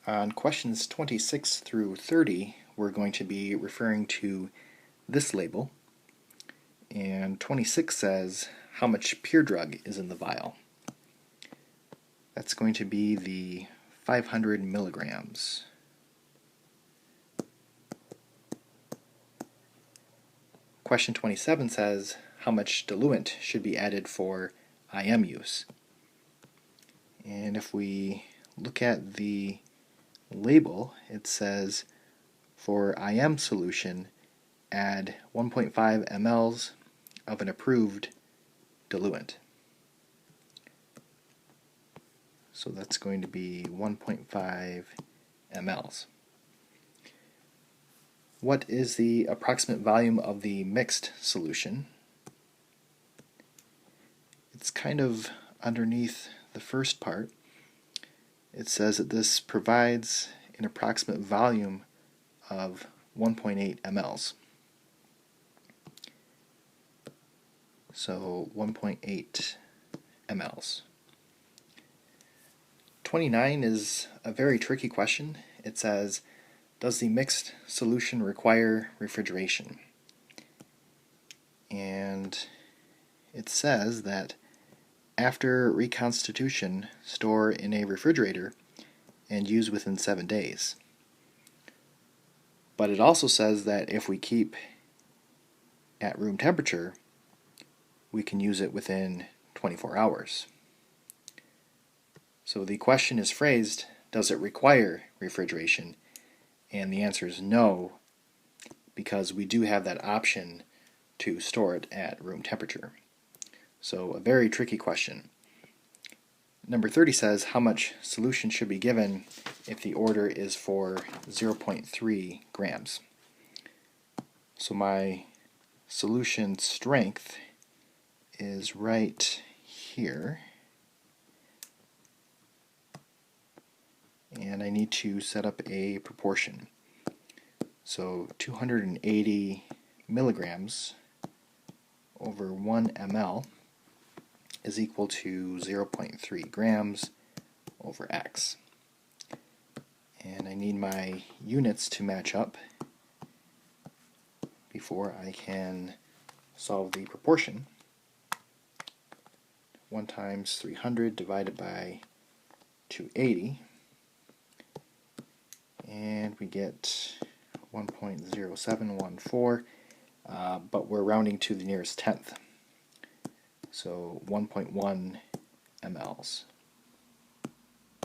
On questions 26 through 30, we're going to be referring to this label. And 26 says how much pure drug is in the vial. That's going to be the 500 milligrams. Question 27 says how much diluent should be added for IM use. And if we look at the label, it says for IM solution, add 1.5 mLs of an approved diluent. So that's going to be 1.5 mLs. What is the approximate volume of the mixed solution? It's kind of underneath the first part. It says that this provides an approximate volume of 1.8 mLs. So 1.8 mLs. 29 is a very tricky question. It says, does the mixed solution require refrigeration? And it says that after reconstitution, store in a refrigerator and use within 7 days. But it also says that if we keep at room temperature, we can use it within 24 hours. So the question is phrased, does it require refrigeration? And the answer is no, because we do have that option to store it at room temperature. So a very tricky question. Number 30 says how much solution should be given if the order is for 0.3 grams. So my solution strength is right here. And I need to set up a proportion. So 280 milligrams over 1 ml is equal to 0.3 grams over x. And I need my units to match up before I can solve the proportion. 1 times 300 divided by 280, and we get 1.0714, but we're rounding to the nearest tenth. So 1.1 mLs.